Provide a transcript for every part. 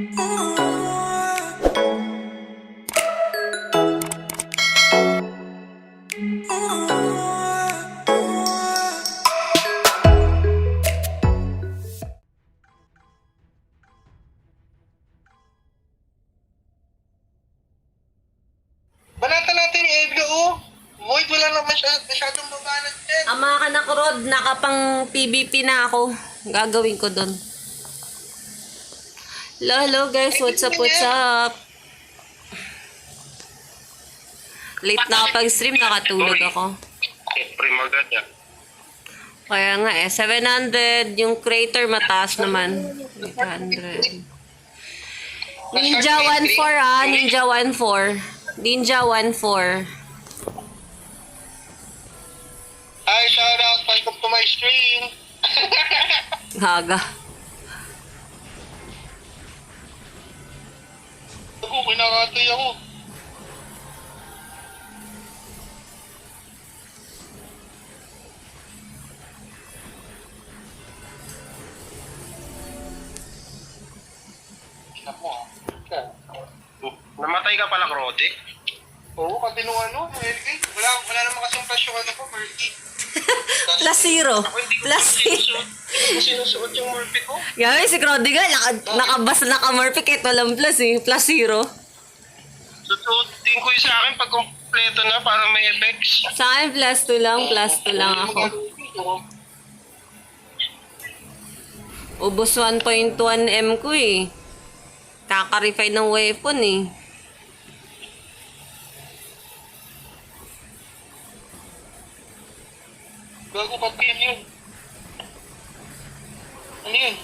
Banatan natin yung Ebro, oh. Void, wala na masyadong babanat din. Ang mga kanak Rod, nakapang PVP na ako. Gagawin ko doon. Hello guys, what's up, what's up? Late na ako pag-stream, nakatulog ako. Primagad yan. Kaya nga 700, yung creator mataas naman. 800. Ninja 14 ah, Ninja 14. Ninja 14. Hi, shout out. Welcome to my stream. Haga. Ako, kinakatoy ako. Namatay ka pala, Crody? Oo, kasi nung ano, Merky. Wala naman kasing flash yung ano ko, Merky. Plus zero. Ako hindi ko Plus zero. sinusuot yung Murphy ko. Gabi, si Crody nga, nakabas naka-Murphy kahit walang plus eh. Plus zero. Susuotin ko yung sa akin pag kompleto na para may effects. Sa akin, plus 2 lang. Plus 2 lang ako. Ubus 1.1M ko eh. Kaka-refine ng weapon eh. Gago, ba't yun? Ano yun?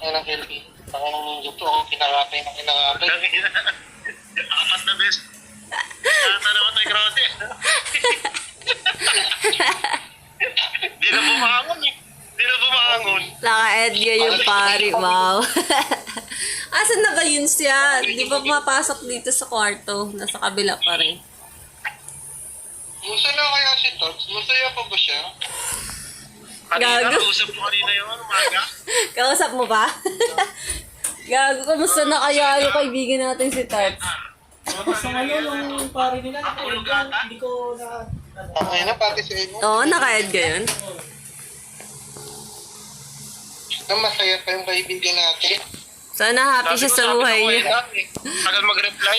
Ang ng LB. Ang ng ninja to, ang kinakatay na kinakatay. Apat na best. Kata naman tayo, Crody. Di na bumangon eh. Di na bumangon. Naka-edga yung pari. Wow. Asan na ba yun siya? Di ba mapasok dito sa kwarto? Nasa kabila pa rin. Musa na kaya si Tots? Masaya pa ba siya? Kanina, Gago. usap ko kanina yung umaga. Kausap mo ba? Gago, kamusta na kaya yung kaibigan natin si Tats? Basta ngayon, yung pare nila, hindi ko na... Okay na, pati si Emo. Oo, naka-edga yun. Na masaya pa yung kaibigan natin. Sana happy siya sa buhay niya. Tagal mag-reply.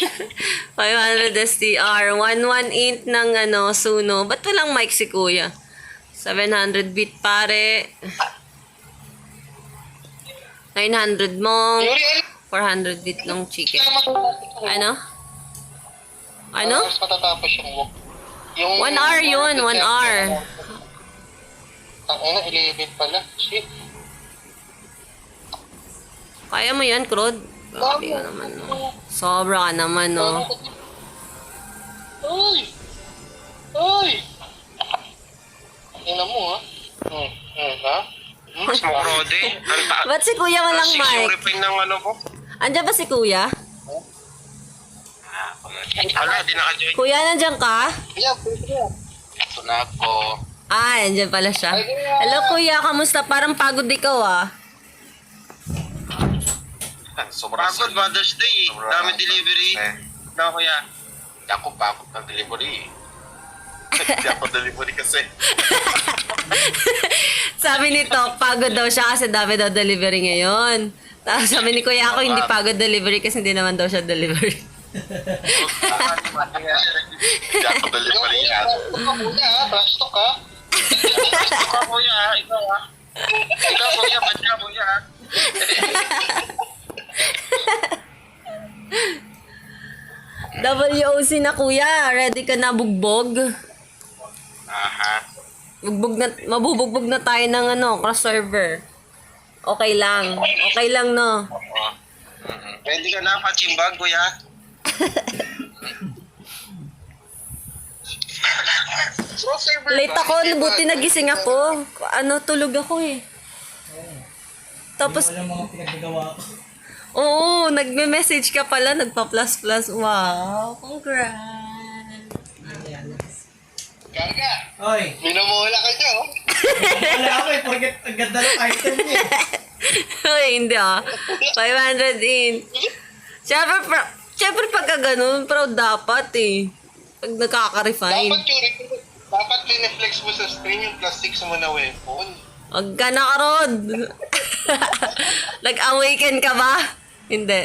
500 STR, 118 ng Suno. Ba't walang mic si Kuya? 700 bit pare. 900 mong. Yuri, 400 bit ng chicken. Ano? Ano? Mas matatapos yung walk. Yung 1 hour yun, 1 hour. Ang ina, 11 pala. Shit. Kaya mo yan, Crod? Grabe ka naman, no? Sobra ka naman, no? Uy! Uy! Ang ina mo, ha? Ha? Mas mo, Crody. Ba't si Kuya walang Yung mic? reply ng ano ko. Andiyan ba si Kuya? Hala, di naka-join. Kuya, nandiyan ka? Yeah, pwede yan. Ito na ako. Ah, nandiyan pala siya. Hello, Kuya. Kamusta? Parang pagod ikaw, ah. Sobrang pagod, Mother's Day. Dami delivery. Na, kuya. Hindi ako pagod ng delivery. Hindi ako delivery kasi. Sabi ni Tok, pagod daw siya kasi dami daw delivery ngayon. Tapos sabi ni Kuya ako, hindi pagod delivery kasi hindi naman daw siya delivery. Hindi ako delivery yan. Kuya, ha? Plasto ka? Ikaw, kuya. Ikaw, ha? Ikaw, kuya. Ba't ka, kuya, ha? WOC na Kuya, ready ka na bugbog? Aha. Mabubugbog na tayo ng cross server. Okay lang. Okay lang, no? Pwede ka na, pachimbag, kuya. Late ako, buti nagising ako. Tulog ako eh. Tapos, Walang mga pinagagawa ko. oo, nagme-message ka pala, nagpa-plus plus. Wow, congrats. Karga, Oy, minamula ka niyo. wala ako eh, porket ang ganda ng item niya. Uy, hindi ah. 500 in. Siyempre pagka ganun, proud dapat eh. Pag nakaka-refine. Dapat pineflex mo sa screen yung plus 6 mo na weapon. Huwag ka na karon. Nag-awaken ka ba? Hindi.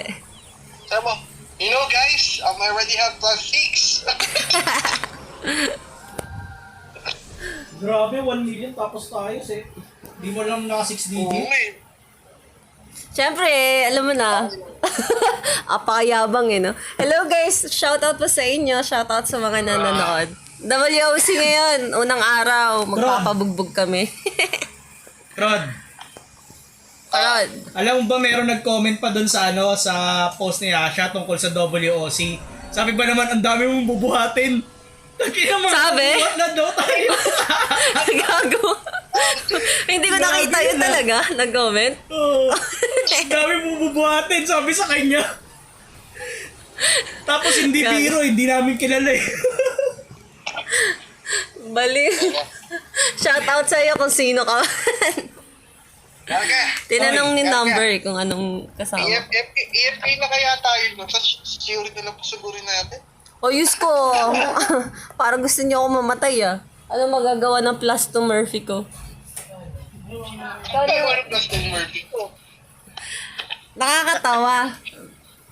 Sabi mo, you know guys, I already have plus 6. Grabe, 1 million tapos tayo eh. Di mo lang naka 6 Oo digit. eh. Siyempre, alam mo na. Apakayabang eh, no? Hello guys, shoutout po sa inyo. Shoutout sa mga nanonood. WOC ngayon, unang araw. Magpapabugbog kami. Rod, Rod. alam mo ba meron nag-comment pa dun sa sa post ni Asha tungkol sa WOC? Sabi ba naman ang dami mong bubuhatin? Nakina mo Sabi? bubuhat na daw tayo. Gago. Hindi ko nakita yun talaga. Nag-comment. Oo. Ang dami mong bubuhatin, sabi sa kanya. Tapos hindi Gago. biro, hindi namin kilala eh. Baliw. Shoutout sa iyo kung sino ka. Karga, Tinanong ni Karga. number eh, kung anong kasama. EFK na kaya tayo no? Sa security na pasugurin natin. O, yus ko. Parang gusto niyo ako mamatay ah. Ano magagawa ng plus to Murphy ko? Kaya wala plus 10 Murphy ko. Nakakatawa.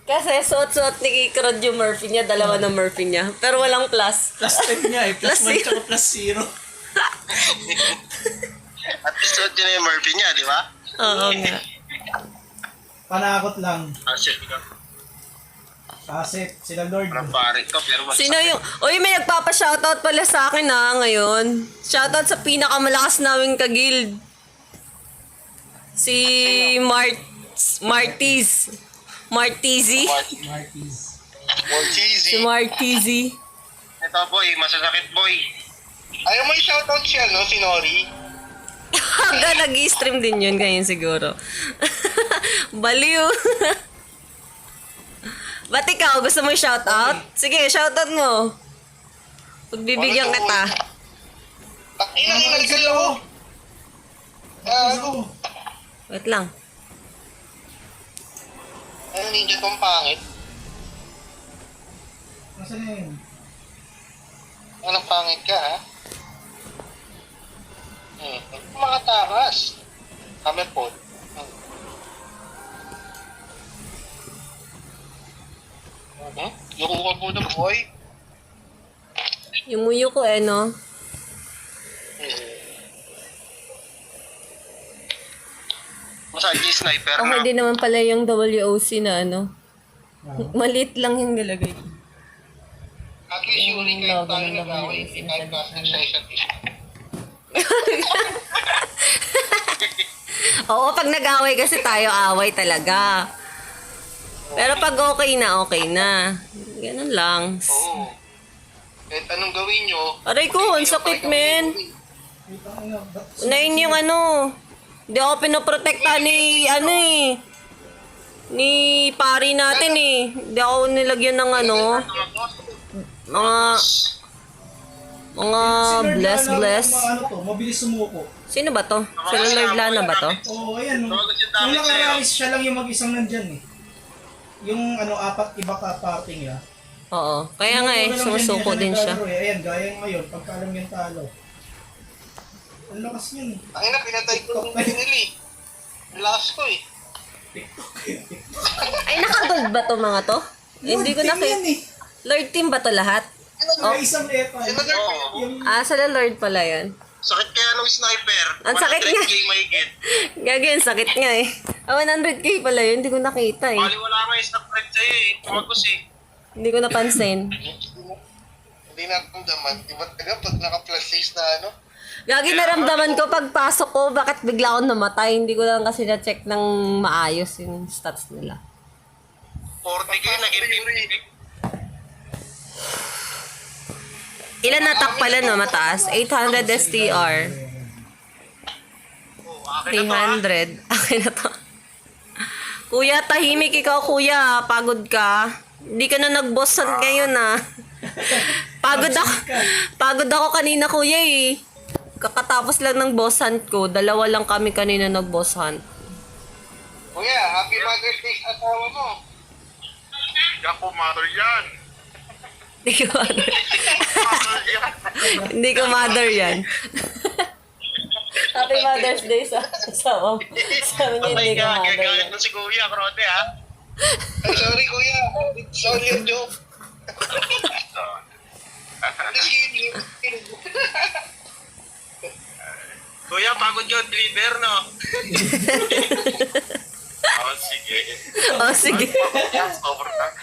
Kasi suot-suot ni Kikrod yung Murphy niya, dalawa ng Murphy niya. Pero walang plus. Plus 10 nga eh, plus Plus 1 tsaka plus 0. At least suot yun na yung Murphy niya, di ba? Oo nga. Panakot lang. Kasi, Kasi sila Lord. parang pare ko, pero mas... Sino yung... Uy, may nagpapa-shoutout pala sa akin ngayon. Shoutout sa pinakamalakas naming ka-guild. Si Martiz. Martizi. Marquez. More cheesy. Si Martizi. Ito boy, masasakit boy. Ayaw mo i-shoutout siya, no? Si Nori. Hanggang nag-i-stream din yun ngayon siguro. Baliw. Ba't ikaw? Gusto mo shoutout? Sige, shoutout mo. Pagbibigyan kita. Takinang inalgal ako. Ano? Wait lang. Ano ninja tong pangit? Nasaan na yun? Anong pangit ka, ha? Mga takas. Kami po. Yung uka po na boy. Yung muyo ko no? Masagi sniper Okay na. din naman pala yung WOC na Maliit lang yung nilagay. At least yung uling kayo Logo tayo ng nag-away. WOC. Hindi tayo plastic sa isa't isa. Oo, pag nag-away kasi tayo away talaga. Pero pag okay na. Ganun lang. Oo. Kahit anong gawin nyo. Aray ko, ang sakit, men. Unahin yung Hindi ako pinoprotekta ni ni pari natin eh. Hindi ako nilagyan ng mga bless. Ano to, mabilis sumuko. Sino ba to? Sino Lord Lana ba to? Oo, ayan. Tawag siya Nung damit sa'yo. nakaralis siya lang yung mag-isang nandyan eh. Yung apat iba ka parting niya. Oo. Kaya nga sumusuko din siya. Ayan, gaya ngayon, pagka alam yung talo. Ang lakas yun. Ang ina, pinatay ko yung pinili. Ang lakas ko eh. Ay, nakagold ba to mga to? Hindi ko Lord, team yan nakita. eh. Lord team ba to lahat? May isang epa. Oo. Sa Lord pala yan. Sakit kaya nung sniper. Ang sakit niya. 100K mahigit. Gagawin, sakit nga eh. 100k pala yun, hindi ko nakita eh. Bali wala nga yung stock red sa'yo eh. Tumagos eh. Hindi ko napansin. Hindi naramdaman. Diba taga pag naka-plus 6 na Gagi naramdaman ko pagpasok ko, bakit bigla akong namatay. Hindi ko lang kasi na-check ng maayos yung stats nila. 40K naging 50K. Ilan natak pala no, mataas? 800 STR. Oh, akin na to 300. Akin na to. Kuya, tahimik ikaw kuya. Pagod ka. Hindi ka na nag-bossan ngayon Pagod ako kanina, kuya eh. Kakatapos lang ng boss hunt ko. 2 lang kami kanina nag-boss hunt. Kuya, happy Mother's Day sa asawa mo. Hindi ako mother yan. Hindi ko mother. Mother yan. Hindi ko mother yan. Happy Mother's Day sa asawa mo. Sabi niya, hindi ko mother Gagawin yan. mo si Kuya, Krode ha. Ay, sorry kuya. Sorry yung joke. Kuya, pagod yun, deliver, no? Oh, sige. O, sige. Sobrang.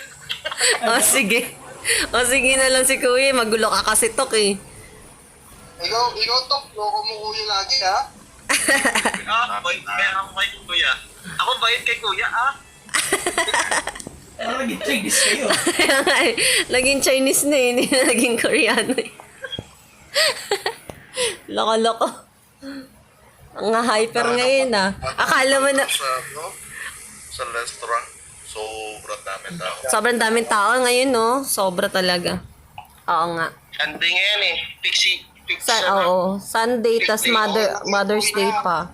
O, sige. O, sige na lang si kuya. Magulo ka kasi, Tok eh. Ikaw, Tok. Loko mo kuya lagi, ha? Bait kaya ako kay Kuya. Ako bait kay Kuya, Parang naging Chinese kayo. Kaya nga eh, naging Chinese na eh, hindi na naging Koreano eh. Loko-loko. Ang hyper ngayon ah. Akala mo na, Sa, no? Sa restaurant, sobrang dami tao. sobrang daming tao ngayon no. Sobra talaga. Oo nga. Sunday ngayon eh. Pixie. Oo, Sunday tas Mother's Day pa.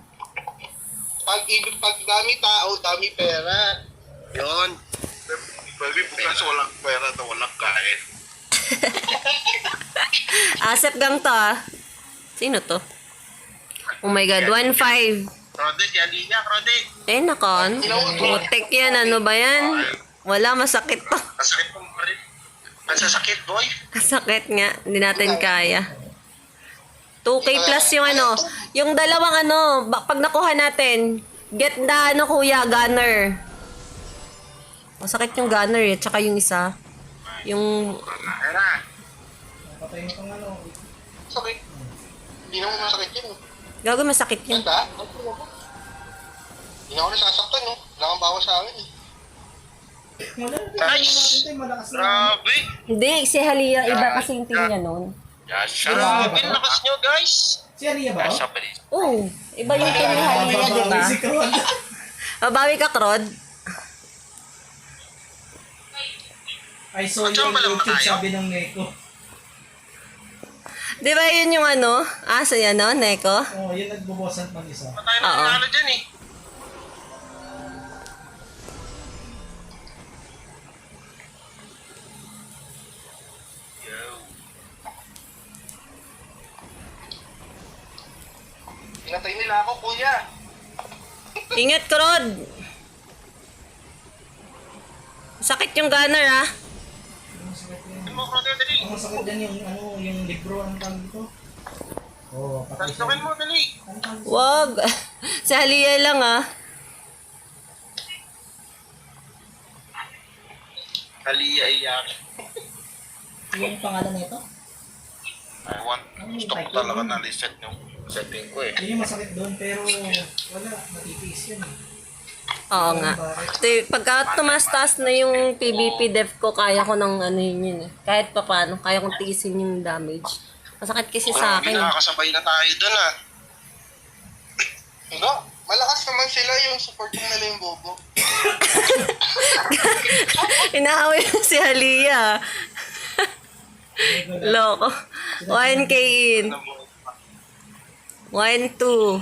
Pag dami tao, dami pera. Yun. Pwede bukas walang pera na walang kain. Asep gang to ah. Sino to? Oh my God, 1.5. Krode, si Alina, Krode. Eh, nakon. Putik yan. Ano ba yan? Wala, masakit to. Masakit mo pa rin. Masasakit, boy. Masakit nga. Hindi natin kaya. 2K plus yung ano. Yung dalawang ano, pag nakuha natin, get the ano kuya, gunner. Masakit yung gunner eh. Tsaka yung isa. Yung, Tara. Patay mo pang ano. Sakit. Hindi naman masakit yun. gago masakit yun. Ganda? Hindi na ako nasasaktan, no? Wala kang bawas sa akin, eh. Wala Nice. natin, malakas na. Grabe. Hindi, si Halia, iba kasi yung team niya nun. Yasha. Grabe, lakas nyo, guys. Si Aria ba? Yasha pa rin. Oo, iba yung team ni Halia, di ba? Si Kron. Babawi ka, Krod. I saw you Saan on ba lang YouTube, tayo? sabi ng Neko. Di ba yun yung ano? Sa yan, no? Neko? Oh, yun nagbubosan pag isa. Patay na Oo. nanalo dyan eh. Pinatay nila ako, kuya. Ingat, Krod. Sakit yung gunner, ha? Hindi mo, Krode, dali. Ang masakit dyan yung ano, yung libro ang tawag dito. Oh, patay siya. Tantokin mo, dali. Wag. Si Halia lang, ha? Halia iyak. Yung pangalan nito? I want, gusto ko talaga na reset yung setting ko eh. Yun yung masakit doon, pero wala, matitiis yun eh. Oo nga. Pagka tumastas na yung PvP def ko, kaya ko ng ano yun eh. Kahit pa paano, kaya kong tiisin yung damage. Masakit kasi sa Grabe, akin. nakakasabay na tayo dun ah. No, malakas naman sila yung support nila yung bobo. Inaaway mo si Halia. Loko. 1K in. 1, 2.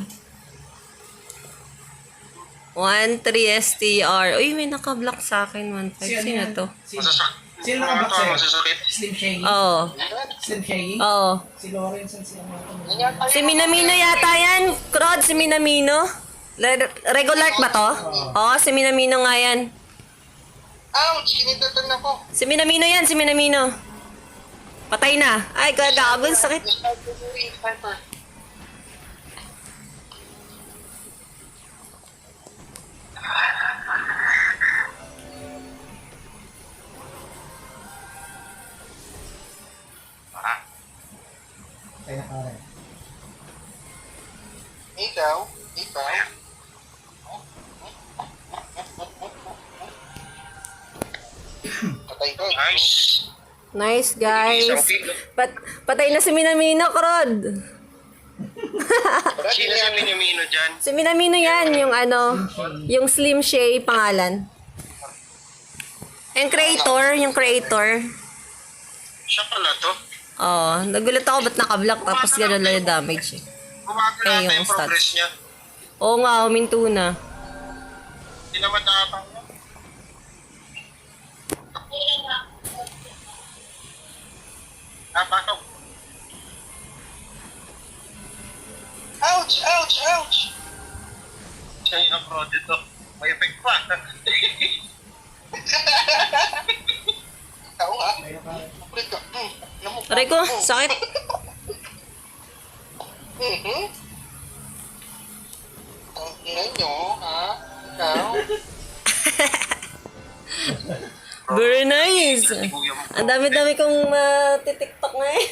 1, 3 STR. Uy, may naka-block sa akin. 1, 5. Sino to? Sino nakablock sa'yo? Masasakit. Slim Shaggy? Oo. Slim Shaggy? Oo. Si Lawrence and si ano. Si Minamino yata yan. Krod, si Minamino. Regular ba to? Oo, si Minamino nga yan. Ouch! Kinitatan ako. Si Minamino yan, si Minamino. Patay na. Ay, gagawin, sakit. Sniper. Kaya nakara. Ikaw. Patay ko. Nice. Nice, guys. Isang kilo. Patay na si Minamino, Krod. Sino si Minamino dyan? Si Minamino yan, yung ano, yung Slim Shay pangalan. Yung creator. Siya pala to. Oo, nagulat ako ba't naka-block tapos gano'n lang yung damage eh. Bumago Eh, natin yung yung progress stats. niya. Oo nga, huminto na. Hindi naman nakapang. Pasok. Ouch! Ouch! Ouch! Siya yung abroad ito. May effect pa. Oo nga. Ulit ka. Aray ko, sakit. Ang ina nyo, ha? Ikaw? Very nice. Ang dami-dami kong titiktok na eh.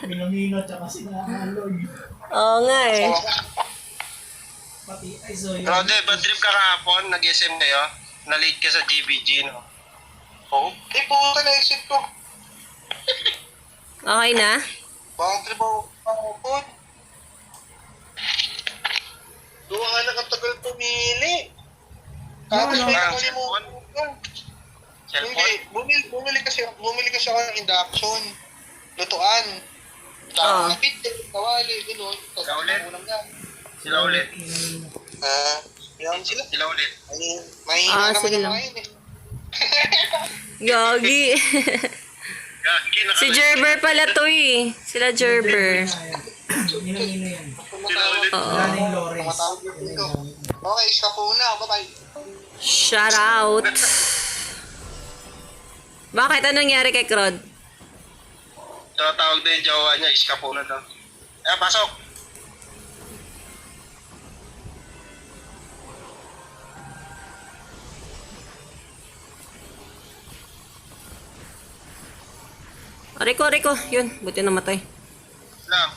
Minamino tsaka sinahaloy. Oo nga eh. Pati, ay, so yun. Rode, bad trip ka kahapon? Nag-SM kayo? Na-late ka sa GBG, no? Oo. Eh, puta na exit ko. Okay na? Bang trip ako kahapon. Doon nga nakatagal pumili. Tapos Ano? may nakalimutan. Hindi, bumili kasi ako ng induction. Lutuan. Oo. Kapit, kawali, gano'n. Sila ulit. Sila ulit. Yan sila. Sila ulit. Mahina naman sige yung lang. mga yun eh. Gagi. Gagi na Si Gerber pala to eh. Sila Gerber. Minamino yan. Sila ulit. Oo. Galing Lawrence. Tumatawag yung dito. Okay, iska po na. Bye-bye. Shout out. Bakit? Anong nangyari kay Crod? Tatawag na yung jowa niya. Iska po na daw. Pasok. Aray ko. Yun, buti namatay. Lang.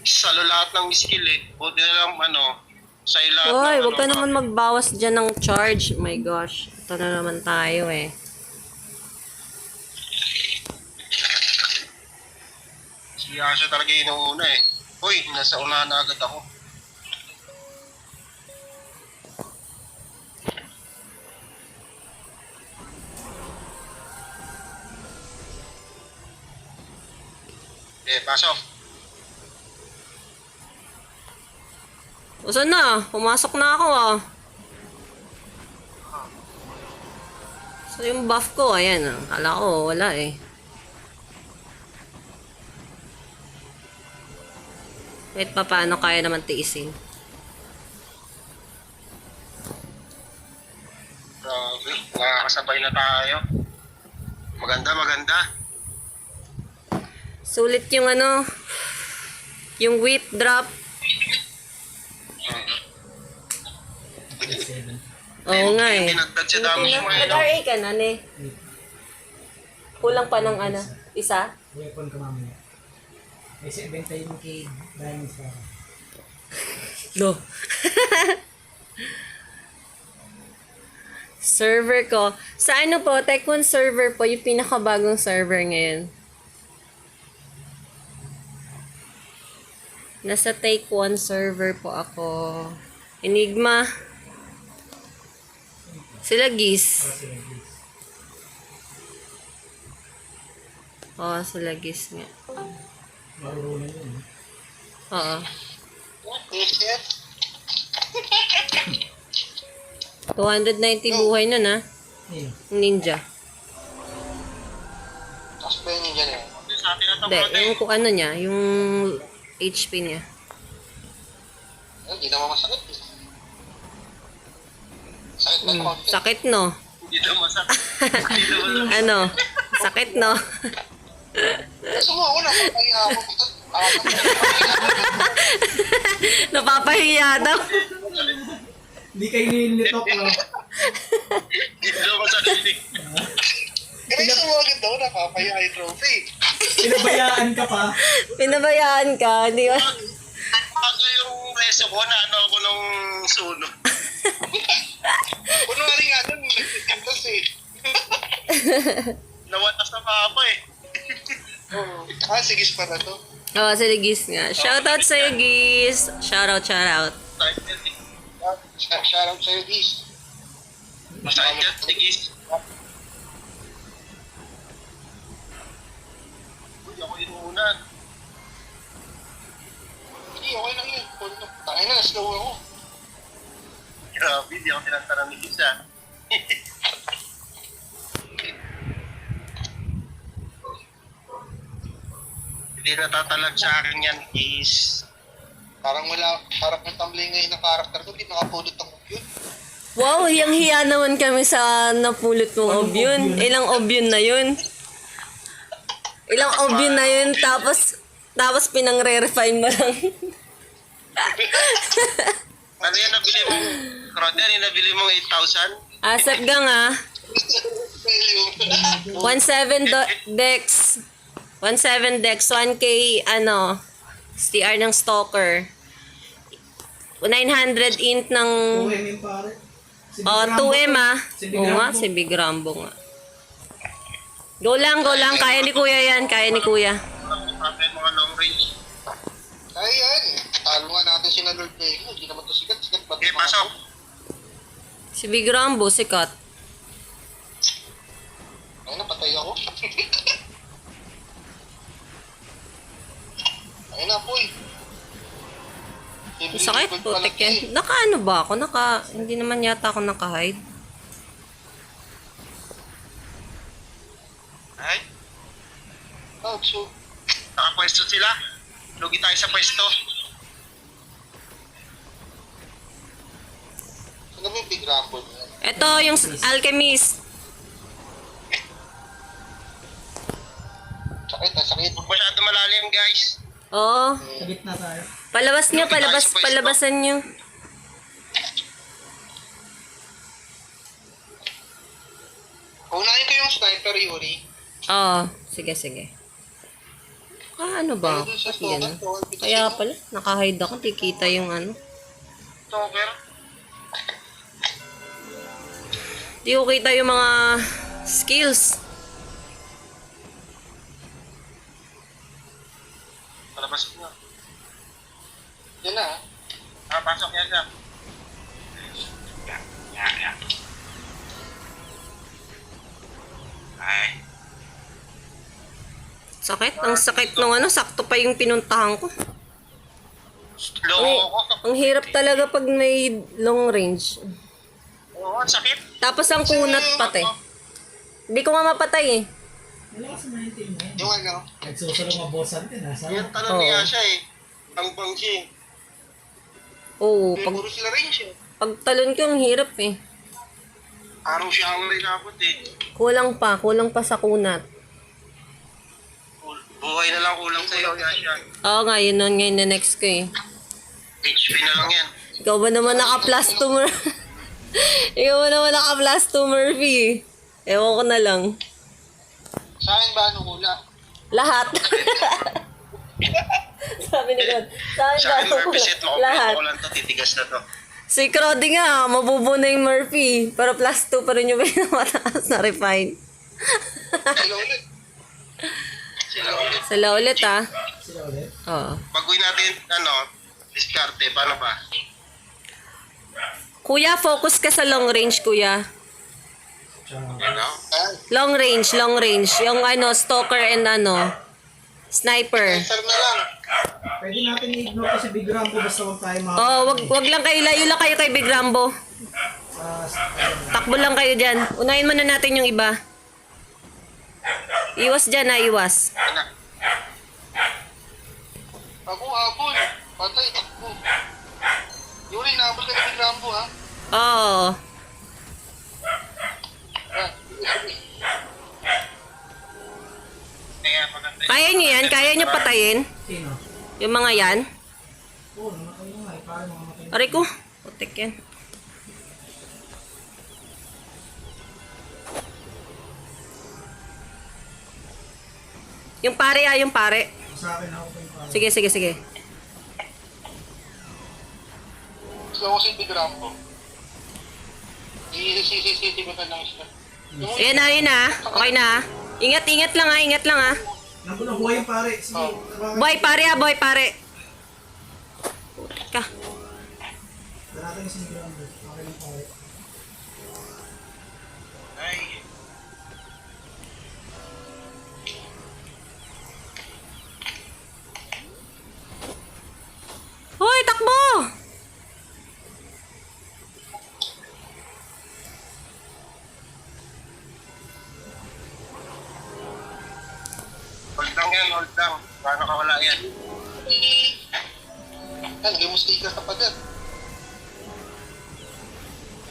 Salo lahat ng skill eh. Buti na lang sa lahat Hoy, ng wag ka naman magbawas dyan ng charge. My gosh. Ito na naman tayo eh. Si Asha talaga yung inuuna eh. Uy, nasa unahan na agad ako. Pasok. O saan na? Pumasok na ako ah. So yung buff ko, ayan ah. Kala ko, wala eh. Kahit pa paano kaya naman tiisin. Grabe, nakakasabay na tayo. Maganda. Sulit yung yung whip drop. Oo nga eh. Pinagdad siya dami yung mga Nag-RA ka na ne. Kulang pa ng isa? Weapon ka mamaya. May 71k diamonds pa. No. Server ko. Sa po, Tech1 server po, yung pinakabagong server ngayon. Nasa Take 1 server po ako. Enigma. Sila Giz. Oo, sila Giz nga. Marurunan yun. Oo. Shit. 290 buhay nun ah. Ayun. Ninja. Tapos ba yun dyan eh? Sa atin na ito, Hindi, yung kung ano niya, yung HP niya. Hindi naman masakit eh. Sakit ba konti? Sakit no? Hindi naman masakit. Hindi naman Ano? Sakit no? Gusto mo ako na kaya ako. Napapahiya daw. Hindi kayo nilitok, no? Hindi naman masakit. Kaya gusto mo agad daw nakapaya yung trophy. Pinabayaan ka pa. Pinabayaan ka, di ba? Bago yung reso ko na ako nung suno. Puno nga rin nga nun, nagtitintas eh. Nawatas na papa eh. Sige pa na to. Oo, sila Giz nga. Shoutout sa'yo, Giz. Shoutout. Shoutout sa'yo, Giz. Masakit yan, tigis. Uy, ako inuunan. Hindi, okay lang yun. Tangin na, slow ako. Grabe, di ako tinantarang ni Isa. Hindi natatalag sa akin yan, is. Parang may tumbling ngayon na karakter ko, di nakapulot ako yun. Wow, yung hiya naman kami sa napulot mong obyun. Ilang obyun na yun? Ilang obyun na yun, tapos pinang-re-refine mo lang. Ano yan nabili mong, Crowd yan, yung nabili mong 8,000? Asap gang ah. 17 decks. 17 decks, 1K ano, STR ng Stalker. 900 int ng 2M yung pare. Si Big oh, Rambo 2M to. ah. Si Big Oo nga, Rambo. si Big Rambo nga. Go lang. Kaya ni Kuya yan. Kaya ni Kuya. Mga long range. Ay, yan. Talo nga natin si na Lord Bego. Hindi naman to sikat. Sikat ba? Okay, pasok. Si Big Rambo, sikat. Ay, napatay ako. Ay na, boy. Sakit, putik yan. Naka-ano ba ako? Hindi naman yata ako naka-hide. Ay, Oh, so, nakapwesto sila. Lugi tayo sa pwesto. sino mo yung Big Rumble? Ito, yung Alchemist. Sakit. Huwag masyado malalim, guys. Oo. Sa gitna tayo. Palabas nyo, palabasan nyo. Unahin ko yung sniper, Yuri. Oo. Sige. Ano ba? Dun sa Yan. store, Kaya pala, naka-hide ako. Di kita yung ano. Stalker. Di ko kita yung mga skills. Palabas mo. Yan na. Pasok yan siya. Ay. Sakit? Ang sakit nung ano, sakto pa yung pinuntahan ko. Loko. Ang hirap talaga pag may long range. Oo, ang sakit. Tapos ang kunat pati. Hindi ko nga mapatay eh. Wala ka sa 19 mo yan. Yung ano. Nagsusulong mabosan ka na. Yan Sana. tanong niya siya eh. Ang bangsi. Oo, Puro sila range eh. pag talon ko ang hirap eh. Araw siya ang may kapot eh. Kulang pa sa kunat. Buhay na lang kulang sa'yo. Yan siya. Oo nga, yun nun ngayon na next ko eh. HP na lang yan. Ikaw ba naman naka-plus to Ikaw ba naman naka-plus to Murphy eh. Ewan ko na lang. Sa akin ba ano hula? Lahat. Sabi ni God. Sa akin Sa ba? akin, Murphy set mo. Lahat. Ko lang to. Titigas na to. Si Crody nga, mabubo na yung Murphy. Pero plus 2 pa rin yung pinamataas na refine. Sila ulit. Sala ulit ah. Sila ulit. Oo. Baguhin natin, diskarte. Paano ba? Kuya, focus ka sa long range, kuya. Ano? Long range. Yung stalker and sniper. Sir na lang. Pwede natin i-ignore ko si Big Rambo basta wag tayo mga... Oh, wag lang kayo, layo lang kayo kay Big Rambo. Takbo lang kayo dyan. Unahin muna natin yung iba. Iwas dyan iwas. Ano? Ako habol. Patay, takbo. Yuri, nahabol ka ni Big Rambo ha. Oo. Kaya maganda. Kaya nyo yan? Kaya nyo patayin? Sino? Yung mga yan? Oo, namatay na nga. Parang mamamatay na. Aray ko. Putik yan. Yung pare. Sa akin ako pa yung parang... Sige. Gusto ko si Big Rambo. I-CCCT ko na lang siya. Ayan na. Okay na. Ingat lang ah. Naku na buhay yung pare. Sige. Boy, pare. Putik ka. Darating si Big Rambo. Okay lang pare. yan, hold lang. Paano ka wala yan? Yan, hindi mo sticker sa pader.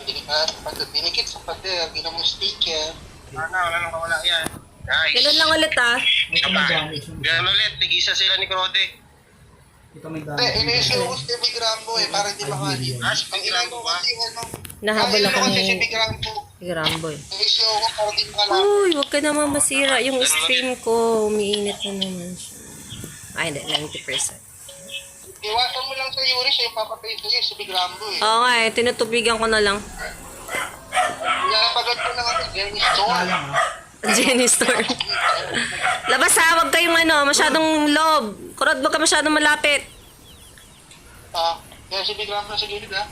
Hindi ka sa pader. Binikit sa pader. Ginawa mo sticker. Wala nang kawala yan. Guys. Ganun lang ulit ah. Ito may damage. Ganun ulit. Nag-isa sila ni Crode. Ito may Hindi, damage. iniisip ko si Big Rambo eh. Para hindi makali. Si Big Rambo ba? Nahabol ako kasi si ni Big Rambo. Gramboy. Nag-isip ko para hindi makala. Uy, huwag ka naman masira yung stream ko. Umiinit na naman siya. Ay, hindi. 90%. Iwasan mo lang sa Yuri. Siya yung papatay sa'yo. Si Big Rambo eh. Oo nga eh. Tinutubigan ko na lang. Pinapagad ko na kasi Jenny Store. Jenny Store. Labas ha. Huwag kayong masyadong loob. Kurod, huwag ka masyadong malapit. Kaya si Big Rambo sa gilid ha.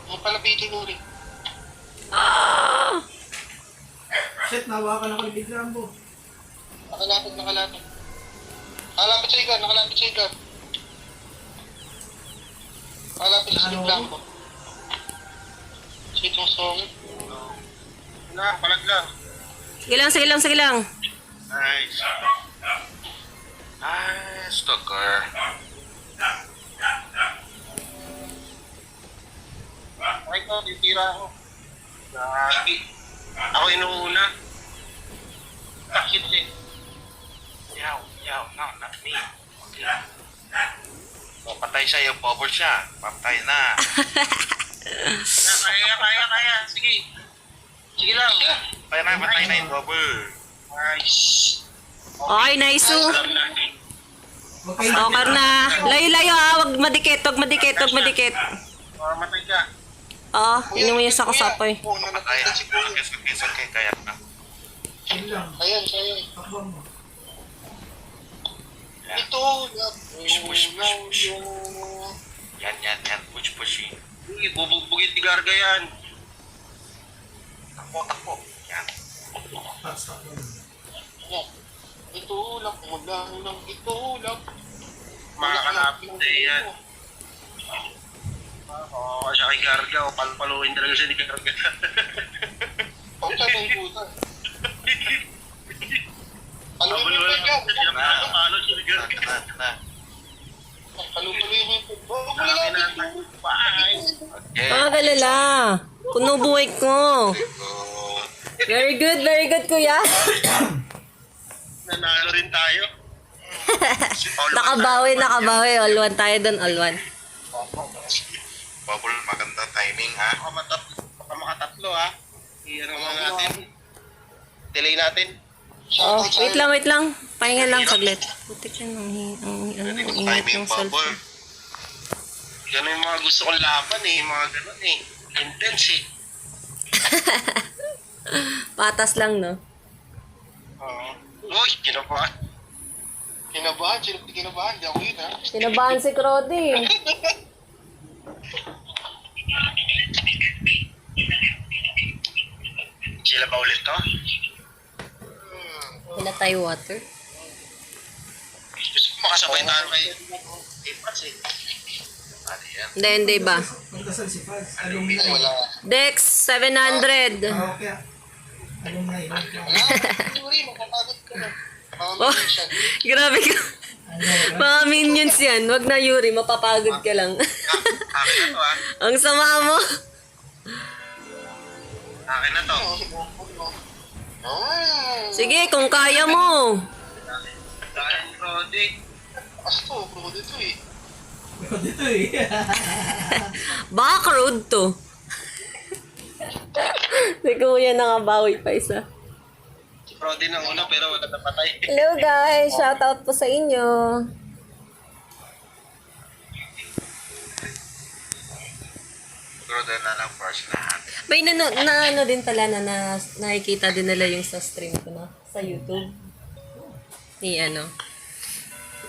Yung palapitin Yuri. Ah! Shit, nawakan ako ni Big Rambo. Nakalapit. Nakalapit sa ikan. Nakalapit sa Big Rambo. Sitong song. Palag lang. Sige lang. Nice. Nice, Tucker. Ay ko, titira ako. Ako inuuna. Bakit eh? Yaw, no, not me. Okay. O, patay siya yung bubble siya. Patay na. Kaya. Sige lang. Patay na yung bubble. Nice. Okay, nice. Okay. Okay na. Layo ha. Huwag madikit. Matay ka. Oo, inuwi niya sa kasapoy. Patay. Okay, kaya na. Yun lang. Ayan. Takbang mo. Ito. Push. Yan. Push. Bubugbugin ni Garga yan. Takbo. Yan. Stop mo. Ito lang. Ito lang. Makakalapit na yan. Oo, siya kay Garga. Palpaluin talaga siya ni Garga. Ang tanong puta. Paluin mo yung pagka. Paano siya ni Garga? Paluin mo yung pagka. Huwag mo lalapit. Okay. Mga galala. Puno buhay ko. Very good, kuya. Nanalo rin tayo. Nakabawi. All one tayo doon, all one. Bubble, maganda timing ha. Baka makatatlo ha. Iyan naman natin. Delay natin. Oh, wait lang. Pahinga lang saglit. Putik yan ang Timing ingat ng bubble. cellphone. Ganun yung mga gusto kong laban eh. Mga ganun eh. Intense eh. Patas lang, no? Oo. Uy, kinabahan. Kinabahan? Sino kinabahan? Di ako yun ha. Tinabahan si Crody. Sila ba ulit to? Pinatay water. Gusto ko makasabay tayo kay Pats eh. Ano yan? Hindi ba? Magdasal si Faz. Alumni. Wala. Dex, 700. Okay. Alumni. Wala. Yuri, makapagod ka na. Oh, grabe ka. Mga minions yan. Wag na, Yuri. Mapapagod ka lang. Akin na to ha. Ang sama mo. Akin na to. Sige, kung kaya mo. Dahil Brody. Asto, Brody to eh. Dito eh. Baka road to. Si kuya nakabawi pa isa. Si Brody nang una pero wala napatay. Hello guys, shoutout po sa inyo. Pero doon na lang first lahat. May ano din pala na nakikita din nila yung sa stream ko na sa YouTube. Ni ano.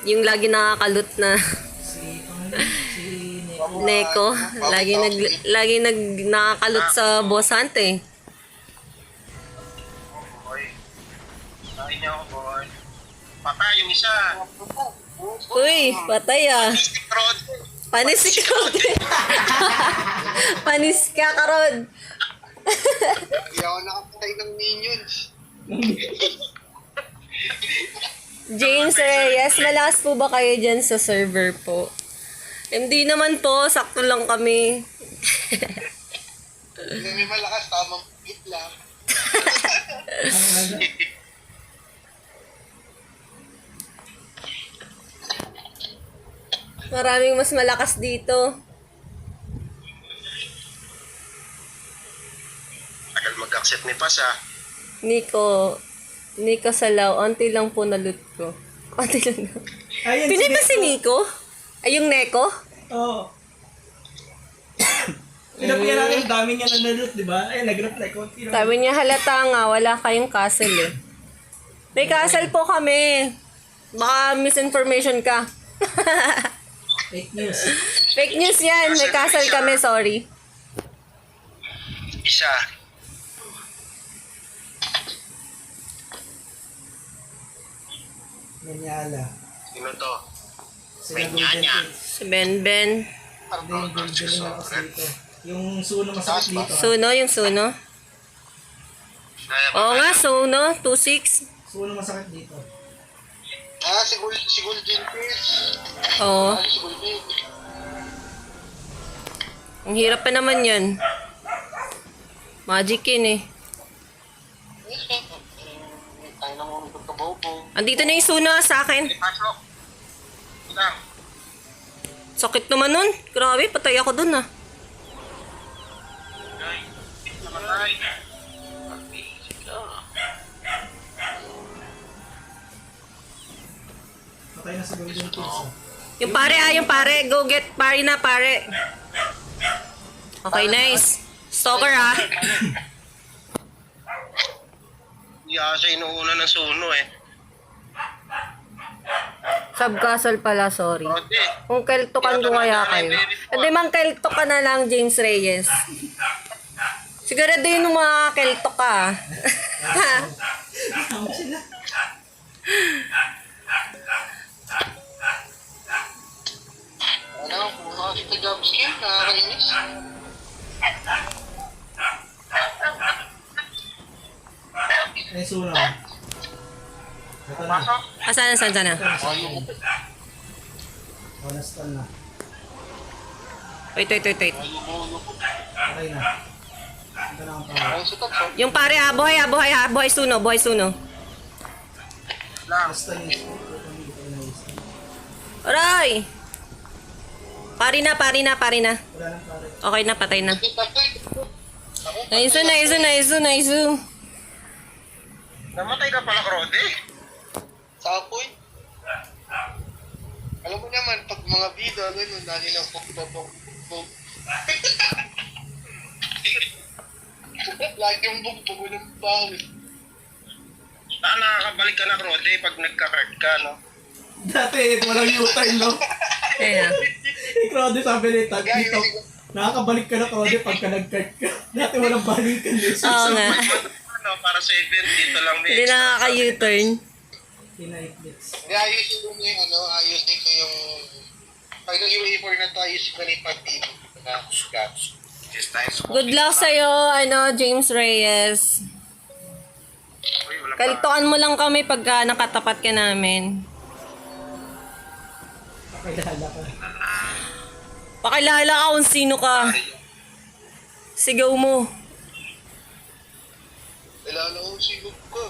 Yung lagi nakakalot na Si Neko. Lagi nakakalot sa Boss Hunt eh. Boy. Sabi niya ako, boy. Patay yung isa. Uy, patay ah. Si Brody. Panis si Rod. Panis ka, Karod. Hindi ako nakapatay ng minions. James Reyes, malakas po ba kayo dyan sa server po? Hindi naman po, sakto lang kami. Hindi may malakas, tamang hit lang. Maraming mas malakas dito. Tagal mag-accept ni Pas ah. Nico Salaw, onti lang po na loot ko. Onti lang. Ayun, Pinay ba si Nico? Ay, yung Neko? Oo. Pinapiyan natin, ang dami niya nanalot, di ba? Ay, nag-reply, konti lang. Sabi niya, halata nga, wala kayong castle eh. May castle po kami. Baka misinformation ka. Fake news. Fake news yan. May castle kami, sorry. Isa. Manyala. Sino to? Sila Manyanya. Si Ben. Hindi na ako dito. Yung suno masakit dito. Suno, yung Suno. Oo nga, Suno. 2-6. Suno masakit dito. Si Golden Fish. Oo. Si Golden. Ang hirap pa naman yan. Magic yun eh. Tayo na mo magkabobo. Andito na yung Suno sa akin. Pasok. Lang. Sakit naman nun. Grabe, patay ako dun ah. Ay, namatay. Patay na sa Golden Kills. Yung pare. Go get pare na, pare. Okay, nice. Stalker ah. Hindi siya inuuna ng suno eh. Subcastle pala, sorry. Rode. Kung keltokan ko kaya kayo. Hindi mang kelto ka na lang, James Reyes. Sigurado yun yung mga kelto ka. Tama sila. Kung makakita job skill, nakakainis. Ay, suno. Ito na. Pasok. Saan na? Honest na. Wait. Patay na. Ito na ang power. Ay, sutat, so. Yung pare ah, buhay Suno. Basta news. Aray! Pare na. Wala nang pare. Okay na, patay na. Tapos, Nice. Namatay ka pala, Rode. sa apoy. Alam mo naman, pag mga bida, gano'n, dali ng pok. Lagi yung bugbog ng bawi. Saan nakakabalik ka na, Rode, pag nagka-card ka, no? Dati, walang U-turn, no? Ayan. Crowdy sabi ni Tag dito. Nakakabalik ka na, Crowdy, pagka nag-card ka. Dati walang balikan. Oo nga. Ano, para sa event, dito lang may Hindi nakaka-U-turn. Pinaitlits. Hindi, ayusin ko yung ayusin ko yung... Pag nag-UA4 na to, ayusin ko na yung pag-TV na scratch. This time, Good luck sa'yo, James Reyes. Uy, wala pa. Kalituan mo lang kami pagka nakatapat ka namin. Pakilala ka. Pakilala ka kung sino ka. Sigaw mo. Kailangan ko sigog ko.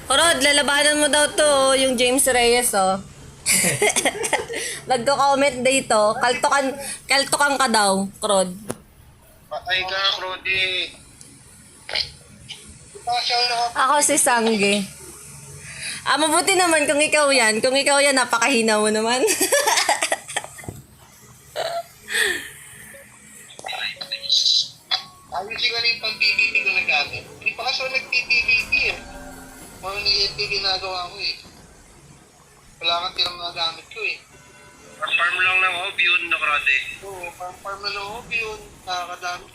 Rod, lalabanan mo daw to, yung James Reyes, oh. Nagko-comment dito, kaltokan ka daw, Rod. Patay ka, Rode. Di pa siya Ako si Sangge. Mabuti naman kung ikaw yan. Kung ikaw yan, napakahina mo naman. ayusin ko na yung pag-PVP ko na gamit. Hindi pa kasi ako nag-PVP eh. Mga nag-EFP ginagawa ko eh. Wala kang tirang mga gamit ko eh. Farm lang ng hobby yun, no, Rode. Oo, farm na lang hobby yun. Nakakadami.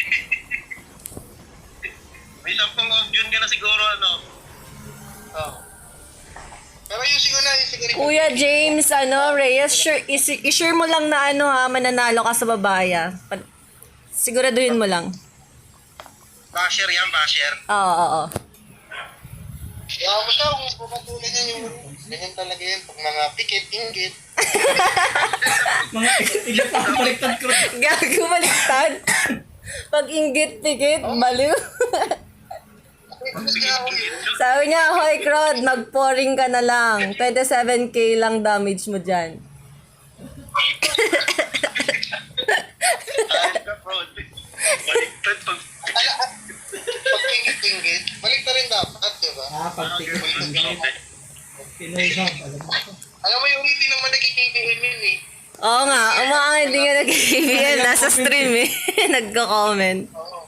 May 10 hobby yun ka na siguro, ano? Oo. Pero ayusin ko na yung Kuya James, Reyes, i-sure mo lang na mananalo ka sa babaya. Siguraduhin mo lang. Basher yan, basher. Oo, oo. Kaya mo siya, kung pupatuloy niya yung ganyan talaga yan. Pag mga pikit, inggit. Mga iba pa ang baliktad ko. Gago, baliktad. Pag inggit, pikit, baliw. Sabi niya, hoy, Crod, mag-pouring ka na lang. 27k lang damage mo dyan. Baliktad pag... Pag inggit, balik na rin dapat, di ba? Pagtingin. Pinoy ha, alam mo ko. Alam mo yung hindi naman nagkikibigin yun eh. Oo nga, ang mga hindi nga nag-KBL, nasa stream eh. Nagko-comment. Oo.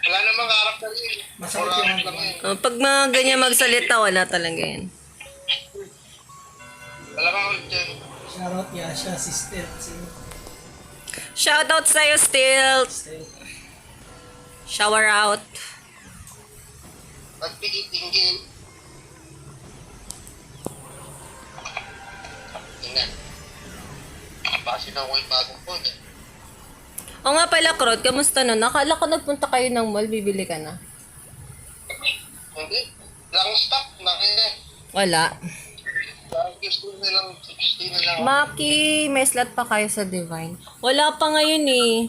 Wala namang harap na rin. Masakit Puro yung harap lang yun. Pag mga ganyan magsalita, wala talaga yan. Wala kang ulit dyan. Shoutout Yasha, sister. Shoutout sa'yo, Still. Shower out. Pag pikit, inggit. Tingnan. Base na ako yung bagong phone eh. O nga pala, Crod, kamusta nun? Nakala ko nagpunta kayo ng mall, bibili ka na. Hindi. Lang stock na eh. Wala. Gusto nilang 60 na lang. Maki, may slot pa kayo sa Divine. Wala pa ngayon eh.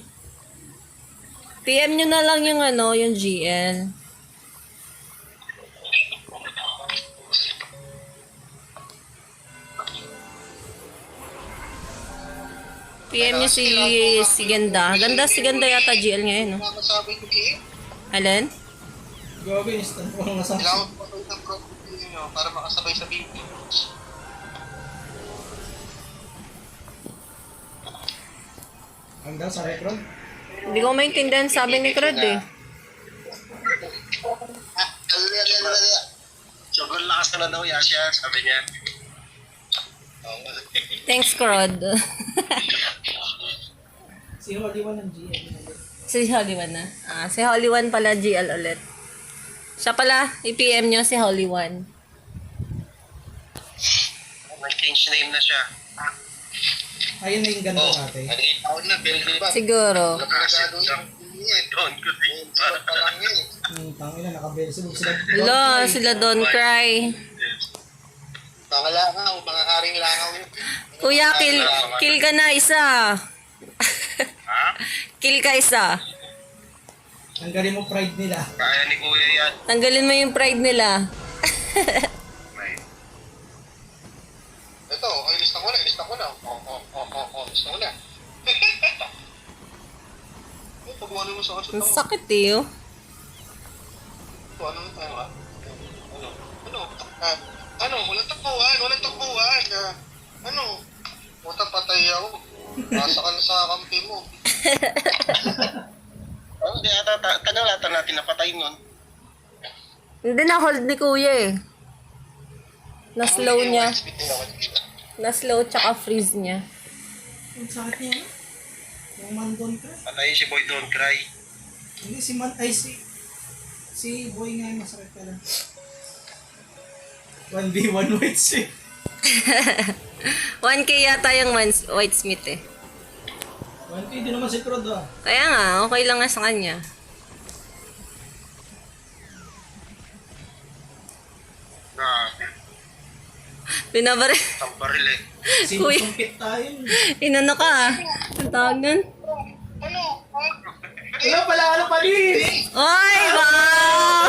PM nyo na lang yung yung GL. PM nyo si Ganda. Si Ganda yata GL ngayon, no? Masasabi ko eh. Alin? Gago, instant ko lang nasabi. Kailangan ko pa ng profit nyo para makasabay sa video. Ang daw sa record? Hindi ko maintindihan sabi ni Crod eh. Sobrang lakas ka na daw, Yasha, sabi niya. Thanks, Crod. Si Holy One ng GM. Si Holy One na. Si Holy One pala GL ulit. Siya pala, i-PM nyo si Holy One. May change name na siya. Ayun na yung ganda natin. Taon na, building ba? Siguro. Nagkagado yung yan. Doon ko din. Isip pa lang yun. Tangina, nakabersibog sila. Hello, sila Don't Cry. Mga langaw, mga haring langaw yun. Kuya, kill ka na isa. Ha? Kill ka isa. Tanggalin mo pride nila. Kaya ni Kuya yan. Tanggalin mo yung pride nila. May. Ito, ay lista ko na. Lista ko na. Pag ano mo sa kasot Ang ako. sakit eh, oh. Ano tayo ha? Ano? Walang takbuhan. Ano? Puta patay ako. Nasa ka na sa kampi mo. Hindi ata, tagal ata natin napatay nun. Hindi na hold ni Kuya eh. Na-slow niya. Na-slow tsaka freeze niya. Ang sakit niya, no? Yung man doon ka. Patayin si Boy Don't Cry. Hindi, si man, ay si boy nga yung masakit ka lang. 1v1 white sick. 1K yata yung Whitesmith eh. 1k din naman si Crod ah. Kaya nga, okay lang nga sa kanya. Grabe. Pinabari. Ang baril eh. Sinusumpit tayo. Inano ka ah. Ang tawag nun? Ano? Wala pala, ano pa din? Oy, wow!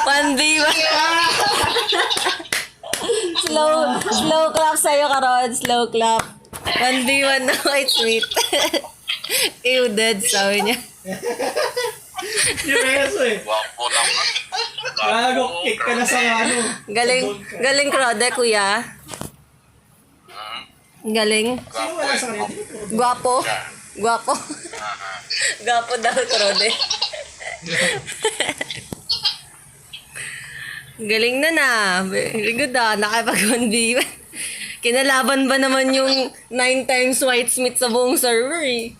1v1. Slow clap sa'yo, Karod. Slow clap. 1v1 na Whitesmith. Ew, dead, sabi niya. Yung reso eh. Wapo lang. Gago, kick ka na sa ano. Galing Crode, kuya. Galing. Sino wala sa kanya? Guwapo. Guwapo. Guwapo daw, Crode. Galing na na. Very good ah. Nakapag-1v1. Kinalaban ba naman yung 9 times Whitesmith sa buong server eh.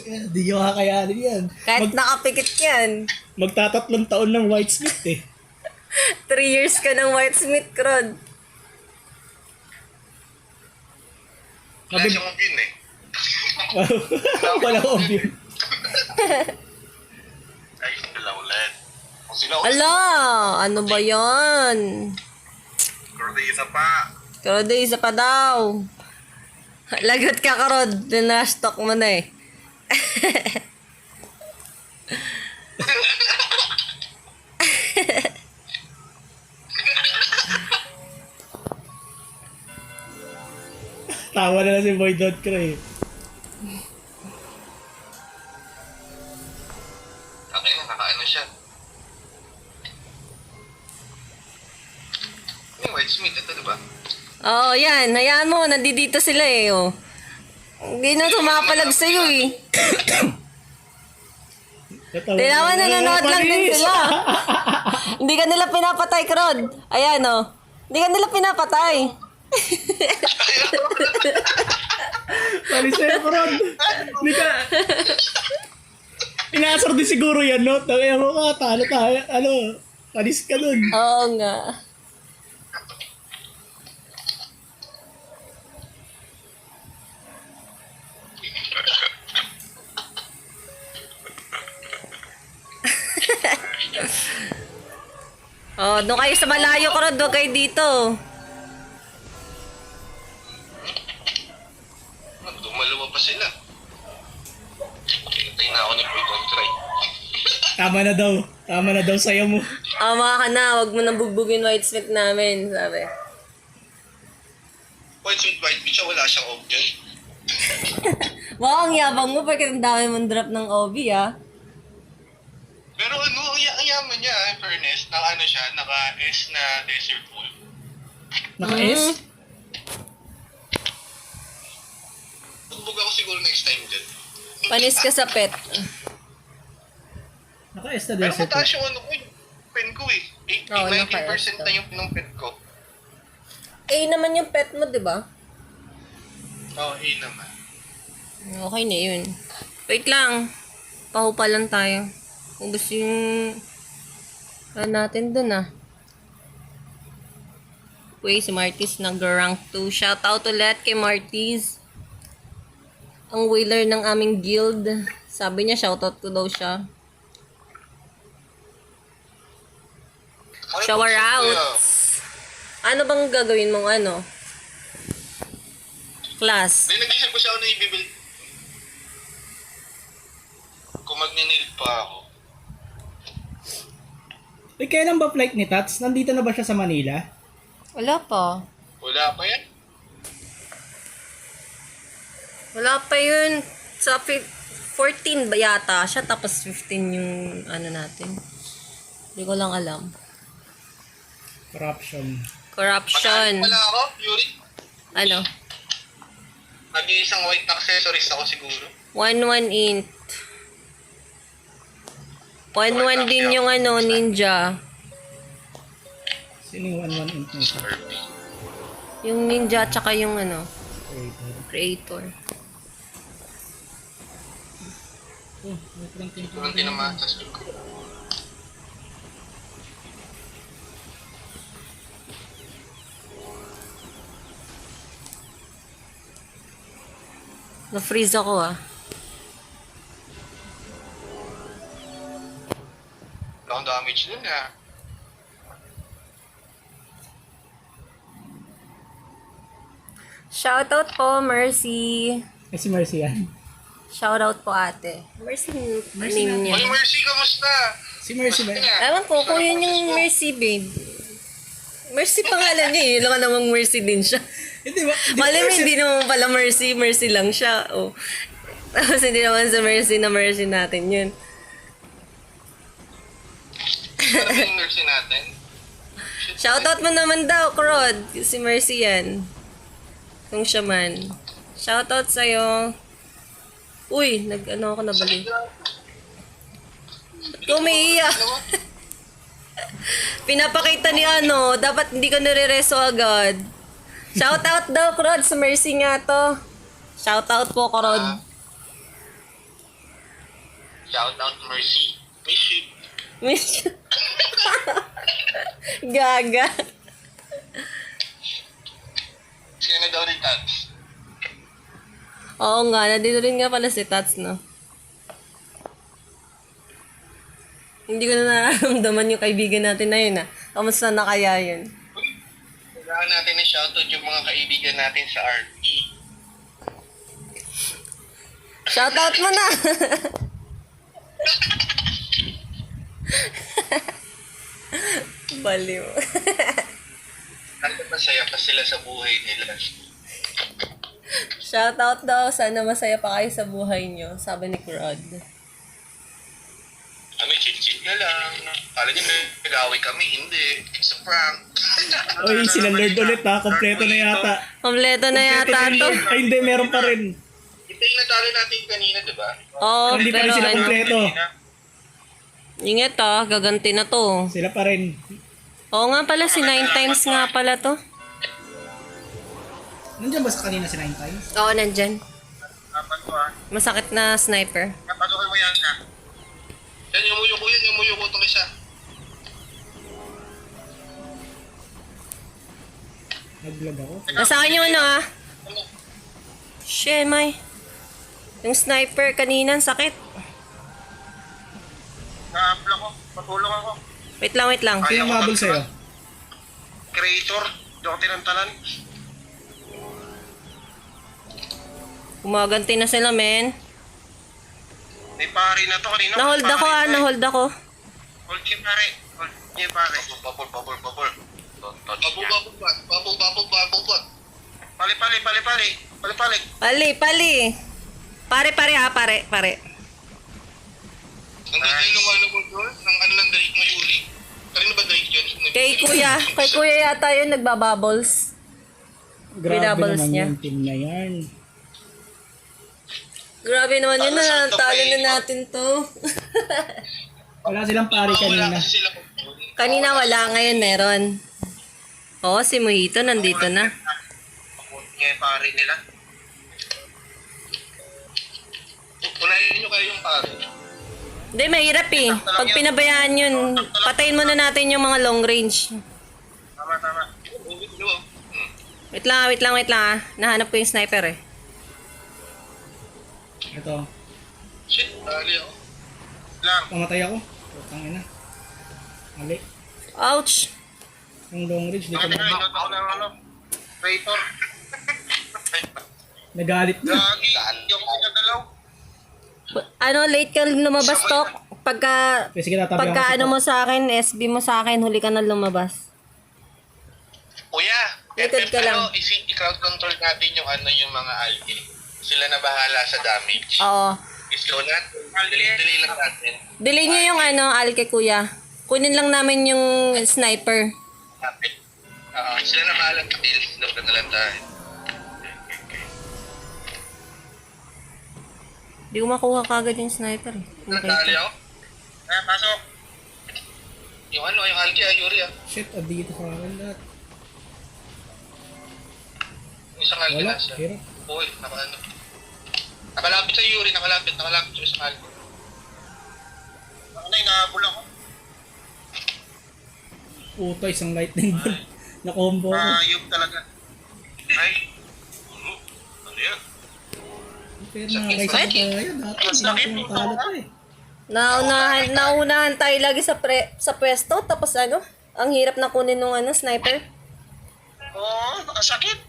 Hindi nyo kakayanin yan. Kahit nakapikit yan. Magtatatlong taon ng Whitesmith eh. 3 years ka ng Whitesmith, Crod. Wala siyang yun eh. Wala ko obvious. Sila ko. Ala, ano ba yan? Kurdi, isa pa. Karod, isa pa daw. Lagot ka, Karod. Dinastok mo na eh. Tawa na lang si Boy Dot Cray. Okay na, nakaano siya. Yung White Smith, ito diba? Oo, yan. Hayaan mo. Nandito sila eh. Oh. Hindi na tumapalag sa'yo eh. Tinawa, nanonood lang din sila. Hindi ka nila pinapatay, Karod. Ayan oh. Hindi ka nila pinapatay. Panis sa'yo, Rod. Hindi ka... Inaasar din siguro yan, no? Tangina mo ka, talo tayo. Ano? Panis ka dun. Oo nga. Oh, doon kayo sa malayo, Karod. Doon kayo dito. Dumalawa pa sila. Hintay na ako ni Boy Don't Cry. Tama na daw. Tama na daw sa'yo mo. Mga ka na. Huwag mo nang bugbugin White Smith namin, sabi. White Smith, White Beach, wala siyang off dyan. Wow, ang yabang mo. Pagkat ang dami mong drop ng OB, ah. Pero ano, ang yaman niya, in fairness, naka ano siya, naka-S na desert pool. Naka-S? Tugbog ako siguro next time dyan. Panis ka sa pet. Naka-S na Pero desert. mataas yung ano ko, yung pen ko eh. Oo, 19% naka-S na yung ng pen ko. A naman yung pet mo, di ba? Oo, A naman. Okay na yun. Wait lang. Pahupa lang tayo. Kung gusto yung... Ano natin dun ah. Uy, si Martis nag-rank 2. Shoutout ulit kay Martis. Ang whaler ng aming guild. Sabi niya, shoutout ko daw siya. Shower out. Ano bang gagawin mong ano? Class. Hindi, nag-isip ko siya ano i-build. Kung magninil pa ako. Eh, kailan ba flight ni Tats? Nandito na ba siya sa Manila? Wala pa. Wala pa yan. Wala pa yun. Sa 14 ba yata siya, tapos 15 yung ano natin. Hindi ko lang alam. Corruption. Corruption. Wala ako, Yuri. Ano? Nag-iisang white accessories ako siguro. 1-1 int. 1-1 din yung ano, ninja. Sino yung 1-1 int nito? Yung ninja, tsaka yung ano, Creator. creator. Oh, may printing pa. Kurang tinamaan sa school ko. Na-freeze ako ah. Wala akong damage dun ah. Shoutout po, Mercy. Eh, si Mercy yan. Shoutout po ate. Mercy, name niya. Oy, Mercy, kamusta? Si Mercy ba? Ewan ko kung yun yung Mercy, babe. Mercy pangalan niya eh. Yun lang namang Mercy din siya. Hindi ba? Mali mo, hindi naman pala Mercy. Mercy lang siya. Oh. Tapos hindi naman sa Mercy na Mercy natin yun. Ano ba yung Mercy natin? Shoutout mo naman daw, Krod. Si Mercy yan. Kung siya man. Shoutout sa'yo. Uy, nag-ano ako nabali. Ba't umiiyak? Pinapakita ni ano, dapat hindi ka nire-reso agad. Shoutout daw, Krod. Sa Mercy nga to. Shoutout po, Krod. Shout out Mercy. Miss you. Miss Gaga. Sino daw rin Tats? Oo nga, nandito rin nga pala si Tats, no? Hindi ko na nararamdaman yung kaibigan natin na yun, ah. Kamusta na kaya yun? Kailangan natin na shoutout yung mga kaibigan natin sa RT. Shoutout mo na! Baliw. Masaya pa sila sa buhay nila. Shoutout daw. Sana masaya pa kayo sa buhay nyo. Sabi ni Rod. Kami chit-chit na lang. Kala niyo nag-away kami. Hindi. It's a prank. Oy, sila Lord ulit ha. Kompleto na yata. Kompleto na yata to. Ay, hindi. Meron pa rin. Ito yung natalo natin kanina, di ba? Oo, Hindi pa pero rin sila kompleto. ingat ah. Gaganti na to. Sila pa rin. Oo nga pala, si 9 times nga pala to. Nandiyan ba sa kanina si 9 times? Oo, nandyan. Dapat ko ah. Masakit na sniper. Pasukin mo yan ha. Yan, yung muyo ko itong isa. Nag-vlog ako. Nasa akin yung ano ah. Shemay. Yung sniper kanina, ang sakit. Na-apply ko. Patulong ako. Wait lang. Sino ang mabul sa'yo? Creator. Di ako tinantalan. Gumaganti na sila, men. May pare na to kanina. Nahold ako ah, nahold ako. Hold niyo pare. Hold niyo pare. Bubble. Don't touch niya. Bubble. Pali. Pali. Pare ha, pare. Nandun yung ano mo doon? Ng ano ng Drake mo, Yuri? Kanino ba Drake yun? Kay kuya yata yun, nagbabubbles. Grabe Binables naman niya. yung team na yan. Grabe naman yun na, Talo talo na na natin to. Wala silang pari Wala kanina. kasi sila. Kanina wala, ngayon meron. Oo, si Mojito nandito na. Hold niyo yung pare nila. Unahin nyo kayo yung pare. Hindi, mahirap eh. Pag pinabayaan yun, patayin muna natin yung mga long range. Tama. Wait lang ah. Nahanap ko yung sniper eh. Ito, Shit, dali ako. Lang. pamatay ako. Putang ina. Mali. Ouch! Yung long range, di ko Bakit na. kayo ako ng ano? Creator. Nagalit na. Gagi. Yung pinagalaw. Ano, late ka lumabas, Tok? Pagka Sige, tatabi ako ano sa mo sa akin, SB mo sa akin, huli ka na lumabas. Kuya, Likod ka lang. i-crowd control natin yung ano yung mga algae. Sila na bahala sa damage. Oo. Islo na. Delay lang natin. Delay niyo yung ano, alke kuya. Kunin lang namin yung sniper. Happy. Sila na bahala sa kills. Load na lang tayo. Di ko makuha kagad yung sniper eh. Dali ako. Pasok. Yung ano, yung algae, Yuri ah. Shit, dito sa akin lahat. Yung isang algae Wala, na siya. hirap. Uy, naka-ano. Nakalapit sa Yuri, nakalapit sa isang algae. Ako na, inahabol ako. Puto, isang lightning bolt. Na-combo ako. Ayub talaga. Ay. Ano yan? Pero nakakay sa kaya, dati Mas laki hindi po. ko talo to eh. Naunahan tayo lagi sa pwesto, tapos ano, ang hirap na kunin nung ano, sniper. Oo, nakasakit.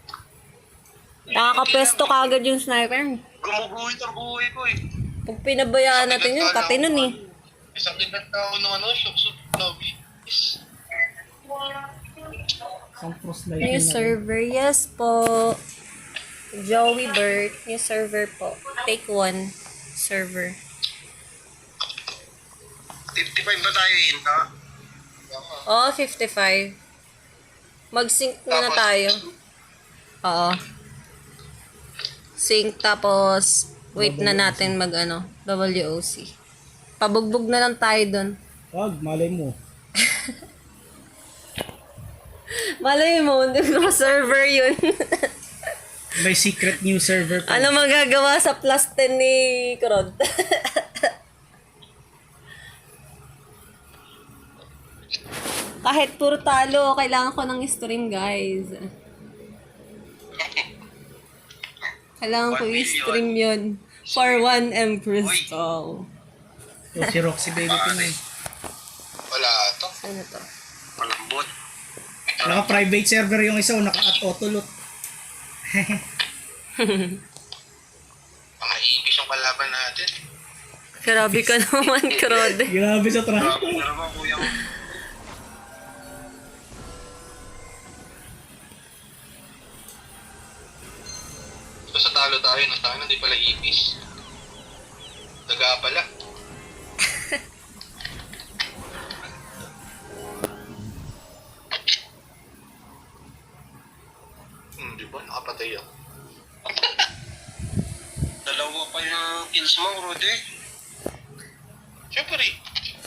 Nakakapwesto kagad yung sniper. Gumuguhit ang buhay ko eh. Pag pinabayaan natin yun, kati nun eh. Isang kinat na ako ng ano, shoot lobby. Isang cross New lightning na. server, yes po. Joey Bird, new server po. Take 1, server. 55 ba tayo Inta? Oo, 55. Mag-sync na tayo. Oo. Sync tapos wait na natin mag ano, WOC. Pabugbog na lang tayo dun. Wag, malay mo. Malay mo, hindi ko server yun. May secret new server pa. Ano magagawa sa plus 10 ni Krod? Kahit puro talo, kailangan ko ng stream, guys. Kailangan ko i-stream yun. For 1 Empress call. Oh, si Roxy Baby Pinoy. Ano to? Malambot. Naka-private server yung isa, naka-at autolot. Mga ipis yung kalaban natin. Grabe ka naman, Krode. Grabe sa traffic. Grabe na naman kuya ko. Basta talo tayo ng tayo, hindi pala ipis. Daga pala. Di ba? Nakapatay ako. Dalawa pa yung kills mo, Rudy. Siyempre.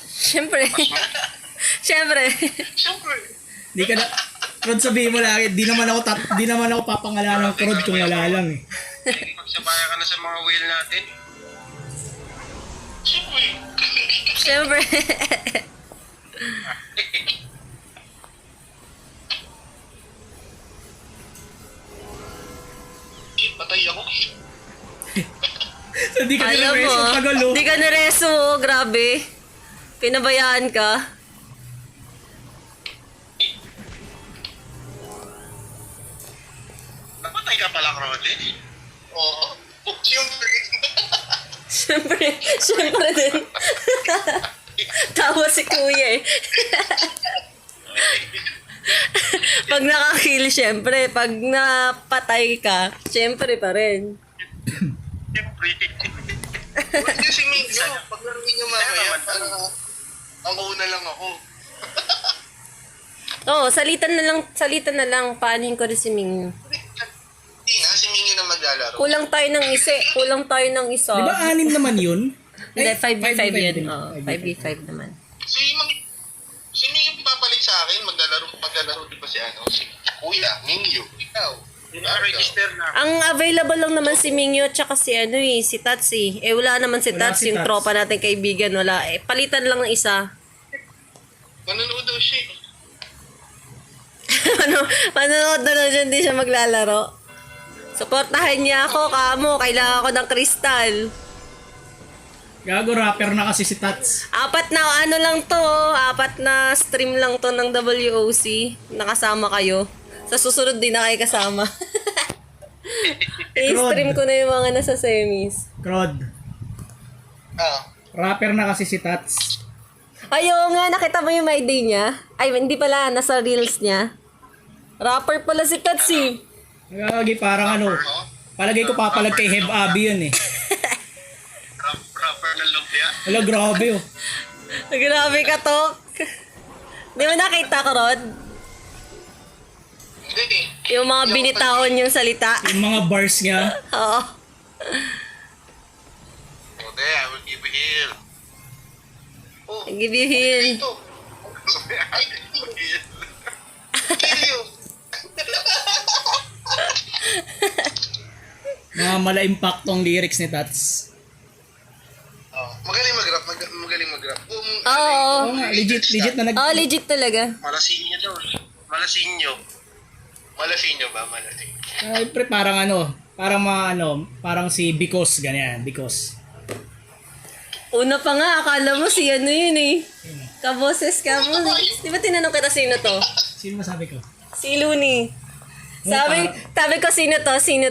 Siyempre. Siyempre. Siyempre. Di ka na, Rod, sabihin mo lagi, di naman ako papangalanan ng Rod kung wala lang eh. Pagsabayan ka na sa mga whale natin. Siyempre. Siyempre. Patay ako. So di ka Alam nila mo, reso tagalo. di ka nareso, grabe. Pinabayaan ka. Napatay ka pala, Rudy. Oo. Siyempre. Siyempre, siyempre din. Tawa si kuya eh. Pag nakakill, siyempre. Pag napatay ka, siyempre pa rin. Siyempre. Huwag niyo si Mingo. Pag naroon niyo mamaya, parang ang una lang ako. Oo, salitan na lang. Paanin ko rin si Ming. Hindi nga, si Mingo na maglalaro. Kulang tayo ng isa. Di ba 6 naman yun? Hindi, 5v5 yun. din. Oo, 5v5 naman. Si Mingo papalit sa akin, maglalaro di ba si si Kuya, Mingo, ikaw. Register na. Ang available lang naman si Mingyo tsaka si si Tatsi. Eh wala naman si Wala Tats, si yung Tats. tropa natin kaibigan, wala. Eh palitan lang ng isa. Manonood daw siya. Manonood na lang siya, hindi siya maglalaro. Suportahan niya ako, kamo. Kailangan ko ng kristal. Gago, rapper na kasi si Tats. 4 na stream lang to ng WOC. Nakasama kayo. Sa susunod din na kayo kasama. I-stream ko na yung mga nasa semis. Crod, Ah, rapper na kasi si Tats. Ayaw nga, nakita mo yung my day niya? Ay, hindi pala, nasa reels niya. Rapper pala si Tatsi. Gagi, parang ano, palagay ko papalag kay Heb Abi yun eh. Rapper ng lumpia. Wala, grabe oh. Grabe ka, Tok. Di mo nakita ko, Rod? hindi eh. Yung mga binitawan yung salita. Yung mga bars niya. Oo. Rudy, I will give you heal. Oh, I give you heal. ito. Ay, Kilyo. Mga mala-impactong lyrics ni Tats. Oh, magaling mag-rap, magaling mag-rap. Oo. Oo nga, legit na Oh, legit talaga. Malasinyo daw. Malasinyo. Malasinyo ba? Malasinyo. Ay, pre, parang ano, parang si Bicos, ganyan, Bicos. Una pa nga, akala mo si ano yun eh. Kaboses ka mo. Di ba tinanong kita sino to? Sino masabi ko? Si Looney. Sabi ko sino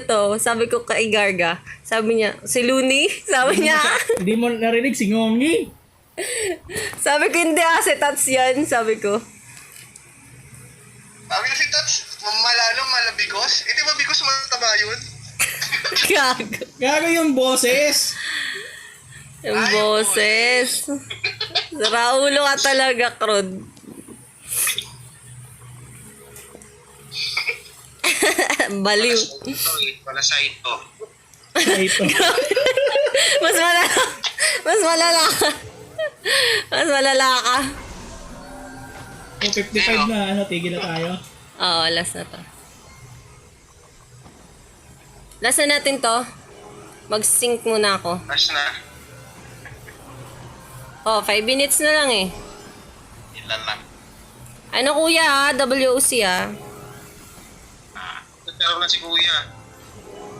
to? Sabi ko kay Garga. Sabi niya, si Looney? Sabi niya. Hindi mo narinig si Ngongi. Sabi ko hindi si Tats yan. Sabi ko. Sabi ko si Tats, malabigos. Eh, di ba bigos mataba yun? Gago. Gago yung boses. Yung boses. Raulo ka talaga, Krod. Baliw. Wala sa ito. Ay, ito. Mas malala. Mas malala ka. Mas malala ka. Kung 55 na, ano, tigil na tayo. Oo, last na to. Last na natin to. Mag-sync muna ako. Last na. Oh, 5 minutes na lang eh. Ilan lang. Ano kuya WOC Nagkaroon na si Kuya.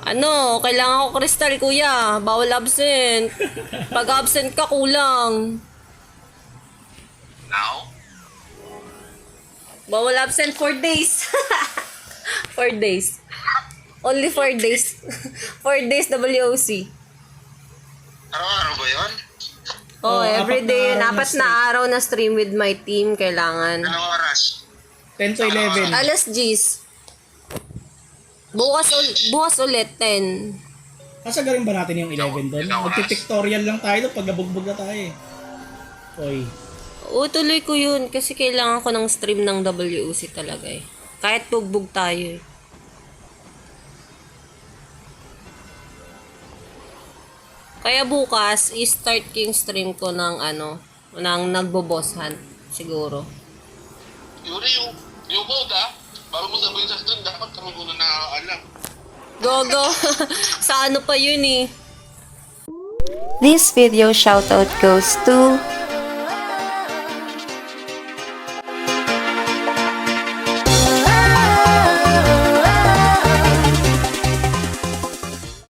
Ano, kailangan ko kristal kuya. Bawal absent. Pag absent ka, kulang. Now? Bawal absent 4 days. 4 days. Only 4 days. 4 days WOC. Araw-araw ba yun? Oh, everyday. apat na araw na 4 na araw na stream with my team. Kailangan. Anong oras? 10 to 11. Alas 10. Bukas ulit 10. Kasagarin ba natin yung 11 doon? Magti-pictorial lang tayo doon pag nabugbog na tayo eh. Oy. Oo, tuloy ko yun. Kasi kailangan ko ng stream ng WOC talaga eh. Kahit bugbog tayo eh. Kaya bukas, i-start ko yung stream ko ng ng nagbo-boss hunt. Siguro. Yuri, yung code ah. Bago mo sabihin sa stream, dapat kami muna nakakaalam. Gogo. Sa ano pa yun eh. This video shoutout goes to